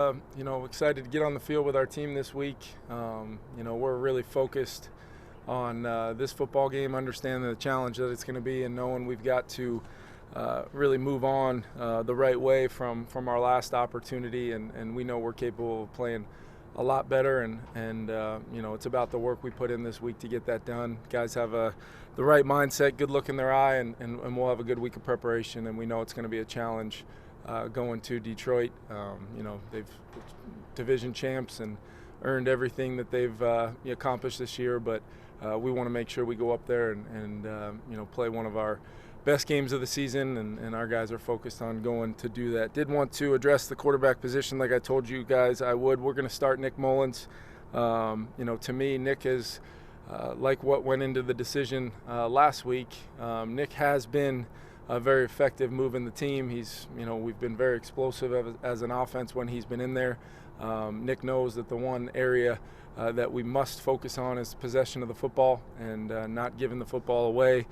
Excited to get on the field with our team this week. We're really focused on this football game, understanding the challenge that it's going to be, and knowing we've got to really move on the right way from our last opportunity, and we know we're capable of playing a lot better, and it's about the work we put in this week to get that done. Guys have the right mindset, good look in their eye, and we'll have a good week of preparation, and we know it's going to be a challenge going to Detroit. They've division champs and earned everything that they've accomplished this year, but we want to make sure we go up there and play one of our best games of the season, and our guys are focused on going to do that. Did want to address the quarterback position like I told you guys I would. We're going to start Nick Mullens. To me, Nick is like what went into the decision last week. Nick has been very effective moving the team. We've been very explosive as an offense when he's been in there. Nick knows that the one area that we must focus on is possession of the football and not giving the football away.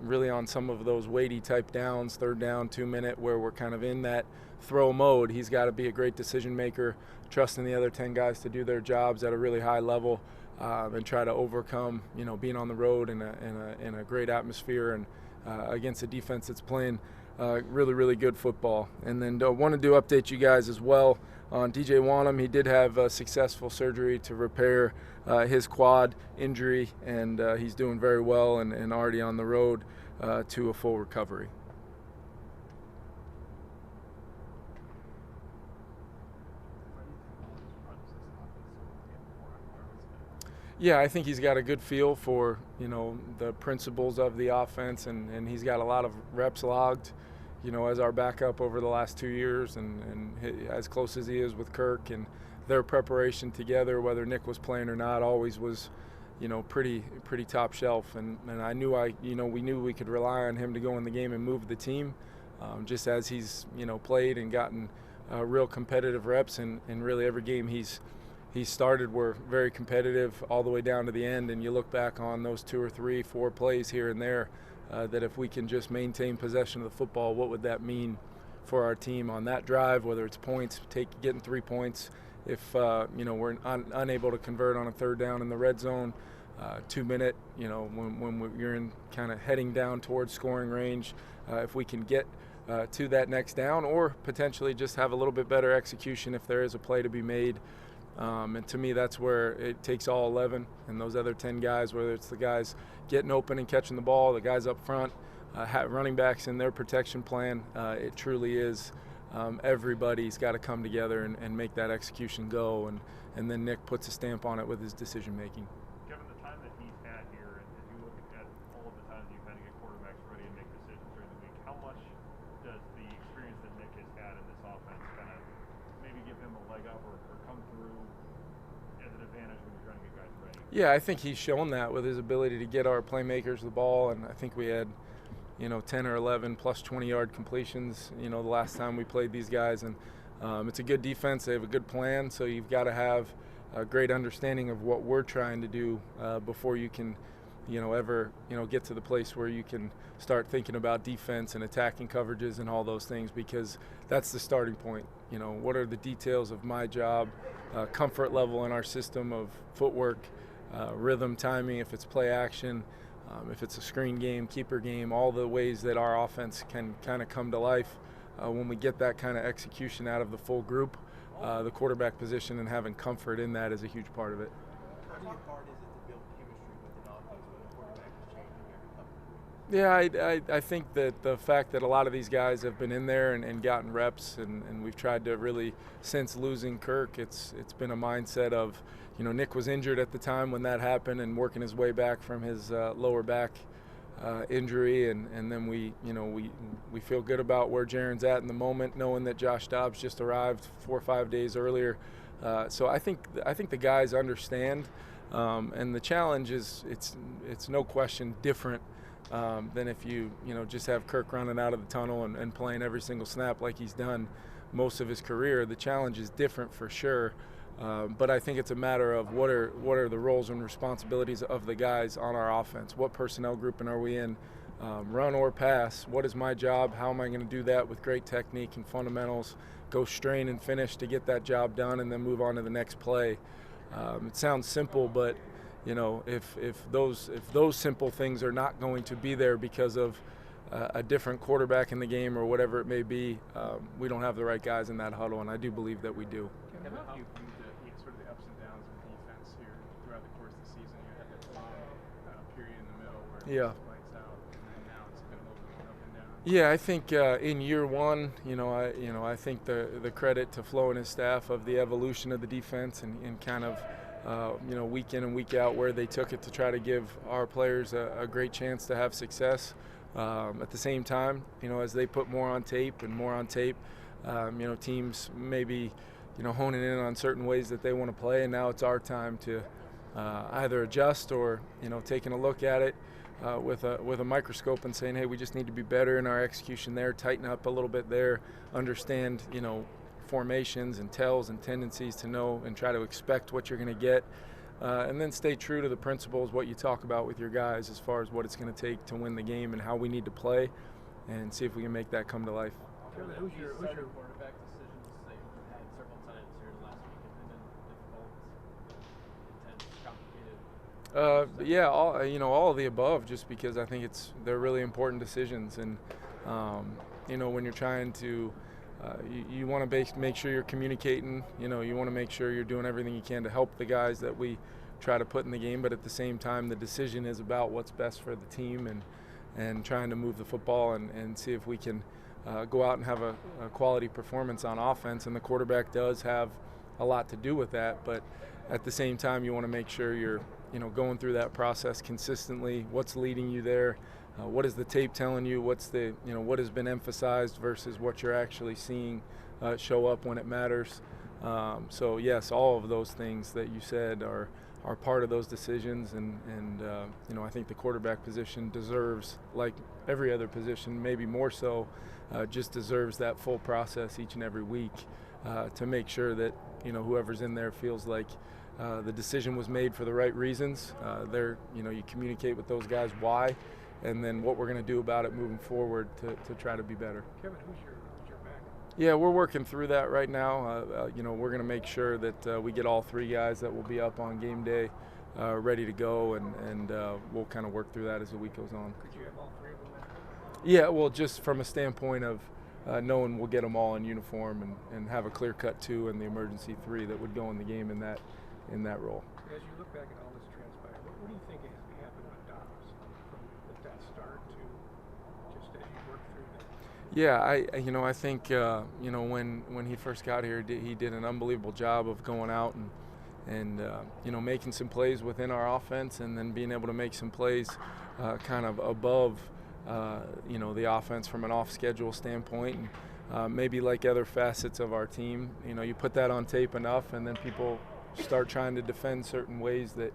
Really on some of those weighty type downs, 3rd down, 2-minute, where we're kind of in that throw mode. He's got to be a great decision maker, trusting the other 10 guys to do their jobs at a really high level and try to overcome, being on the road in a great atmosphere and against a defense that's playing really, really good football. And then wanted to update you guys as well on DJ Wanham. He did have successful surgery to repair his quad injury, and he's doing very well and already on the road to a full recovery. Yeah, I think he's got a good feel for, the principles of the offense, and he's got a lot of reps logged, as our backup over the last 2 years, and as close as he is with Kirk, and their preparation together, whether Nick was playing or not, always was, pretty top shelf. And I knew we knew we could rely on him to go in the game and move the team, just as he's, played and gotten real competitive reps, and really every game he's started were very competitive all the way down to the end. And you look back on those 2 or 3, 4 plays here and there, that if we can just maintain possession of the football, what would that mean for our team on that drive, whether it's points, getting 3 points, if we're unable to convert on a 3rd down in the red zone, 2-minute, when you're in kind of heading down towards scoring range, if we can get to that next down, or potentially just have a little bit better execution if there is a play to be made. And to me, that's where it takes all 11 and those other 10 guys, whether it's the guys getting open and catching the ball, the guys up front, running backs in their protection plan. It truly is everybody's got to come together and make that execution go. And then Nick puts a stamp on it with his decision making. Given the time that he's had here, and if you look at all of the times you've had to get quarterbacks ready and make decisions during the week, how much does the experience that Nick has had in this offense kind of maybe give him a leg up or come through as an advantage when you're trying to get guys ready? Yeah, I think he's shown that with his ability to get our playmakers the ball, and I think we had 10 or 11 plus 20-yard completions, the last time we played these guys. And it's a good defense. They have a good plan, so you've got to have a great understanding of what we're trying to do before you can, ever, get to the place where you can start thinking about defense and attacking coverages and all those things, because that's the starting point. What are the details of my job, comfort level in our system of footwork, rhythm, timing, if it's play action, if it's a screen game, keeper game, all the ways that our offense can kind of come to life. When we get that kind of execution out of the full group, the quarterback position and having comfort in that is a huge part of it. How hard is it to build chemistry with an offense when a quarterback is changing every couple of weeks? Yeah, I think that the fact that a lot of these guys have been in there and gotten reps, and we've tried to really, since losing Kirk, it's been a mindset of, Nick was injured at the time when that happened and working his way back from his lower back injury, and then we feel good about where Jaren's at in the moment, knowing that Josh Dobbs just arrived 4 or 5 days earlier. So I think the guys understand, and the challenge is it's no question different than if you just have Kirk running out of the tunnel and playing every single snap like he's done most of his career. The challenge is different for sure. But I think it's a matter of what are the roles and responsibilities of the guys on our offense. What personnel grouping are we in? run or pass. What is my job? How am I going to do that with great technique and fundamentals? Go strain and finish to get that job done, and then move on to the next play. It sounds simple, but if those simple things are not going to be there because of a different quarterback in the game or whatever it may be, we don't have the right guys in that huddle, and I do believe that we do. Kevin, how do you view sort of the ups and downs of defense here throughout the course of the season? You had that long period in the middle where it was lights out, and then now it's been a little bit up and down. Yeah, I think in year one, I think the credit to Flo and his staff of the evolution of the defense and kind of week in and week out where they took it to try to give our players a great chance to have success. At the same time, as they put more on tape, teams maybe, honing in on certain ways that they want to play, and now it's our time to either adjust or, taking a look at it with a microscope and saying, hey, we just need to be better in our execution there, tighten up a little bit there, understand, formations and tells and tendencies to know and try to expect what you're going to get. And then stay true to the principles, what you talk about with your guys as far as what it's going to take to win the game and how we need to play, and see if we can make that come to life. Who's your quarterback decisions that you've had several times here last week have been difficult, intense, complicated? All of the above, just because I think they're really important decisions, and when you're trying to you want to make sure you're communicating. You want to make sure you're doing everything you can to help the guys that we try to put in the game. But at the same time, the decision is about what's best for the team and trying to move the football and see if we can go out and have a quality performance on offense. And the quarterback does have a lot to do with that. But at the same time, you want to make sure you're going through that process consistently. What's leading you there? What is the tape telling you? What's what has been emphasized versus what you're actually seeing show up when it matters? So yes, all of those things that you said are part of those decisions, and I think the quarterback position deserves, like every other position, maybe more so, just deserves that full process each and every week to make sure that whoever's in there feels like the decision was made for the right reasons. You communicate with those guys why, and then what we're going to do about it moving forward to try to be better. Kevin, who's your back? Yeah, we're working through that right now. We're going to make sure that we get all three guys that will be up on game day ready to go, and we'll kind of work through that as the week goes on. Could you have all three of them there? Yeah, well, just from a standpoint of knowing we'll get them all in uniform and have a clear-cut 2 and the emergency 3 that would go in the game in that role. As you look back at all this transpired, what do you think has happened with Dobbs from that start to just as you work through that? Yeah, I think when he first got here, he did an unbelievable job of going out and making some plays within our offense, and then being able to make some plays kind of above the offense from an off-schedule standpoint, and maybe like other facets of our team. You put that on tape enough, and then people start trying to defend certain ways that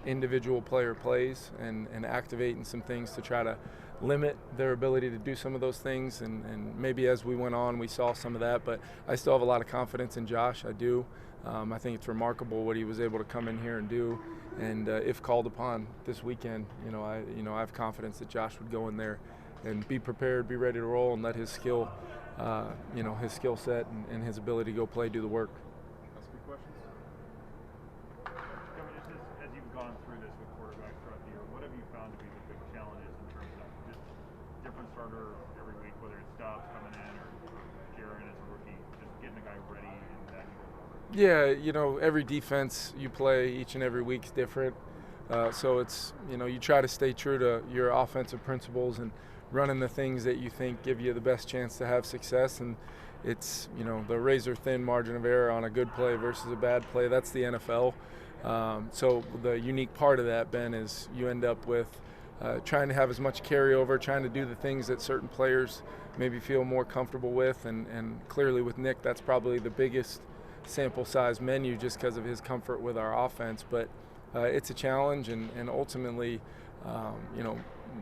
individual player plays and activating some things to try to limit their ability to do some of those things, and maybe as we went on we saw some of that, but I still have a lot of confidence in Josh. I do. I think it's remarkable what he was able to come in here and do, and if called upon this weekend, I have confidence that Josh would go in there and be prepared, be ready to roll, and let his skill set and his ability to go play do the work. That's good questions. Kevin, just as you've gone through this with quarterbacks throughout the year, what have you found to be the big challenges in terms of just different starter every week, whether it's Dobbs coming in or Jaron as a rookie, just getting a guy ready in that? Yeah, every defense you play each and every week is different. So it's, you try to stay true to your offensive principles and running the things that you think give you the best chance to have success. And it's, the razor thin margin of error on a good play versus a bad play. That's the NFL. So the unique part of that, Ben, is you end up with trying to have as much carryover, trying to do the things that certain players maybe feel more comfortable with. And clearly with Nick, that's probably the biggest sample size menu just because of his comfort with our offense. But it's a challenge, and ultimately,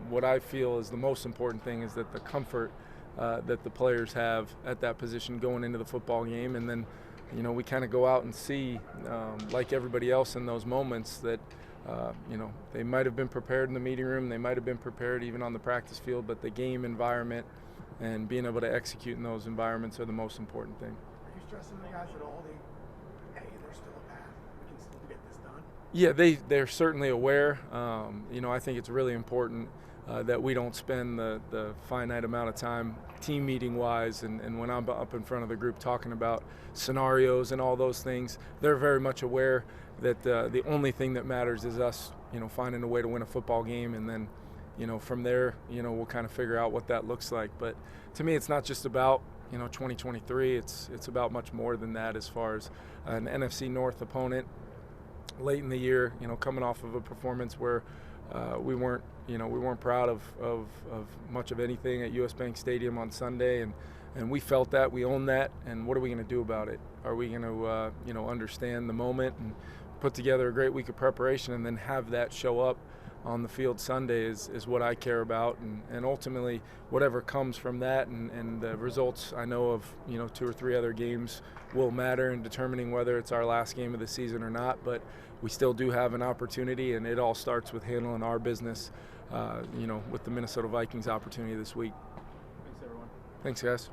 what I feel is the most important thing is that the comfort that the players have at that position going into the football game, and then we kind of go out and see, like everybody else in those moments, that You know, they might have been prepared in the meeting room, they might have been prepared even on the practice field, but the game environment and being able to execute in those environments are the most important thing. Are you stressing the guys at all? Hey, there's still a path. We can still get this done. Yeah, they're certainly aware. You know, I think it's really important that we don't spend the finite amount of time team meeting wise and when I'm up in front of the group talking about scenarios and all those things, they're very much aware that the only thing that matters is us, you know, finding a way to win a football game, and then, you know, from there, you know, we'll kind of figure out what that looks like. But to me, it's not just about, you know, 2023. It's about much more than that as far as an NFC North opponent late in the year, you know, coming off of a performance where we weren't proud of much of anything at US Bank Stadium on Sunday, and we felt that, we own that, and what are we going to do about it? Are we going to you know, understand the moment and put together a great week of preparation and then have that show up on the field Sunday is what I care about, and ultimately whatever comes from that and the results I know of, you know, 2 or 3 other games will matter in determining whether it's our last game of the season or not, but we still do have an opportunity, and it all starts with handling our business, you know, with the Minnesota Vikings opportunity this week. Thanks, everyone. Thanks, guys.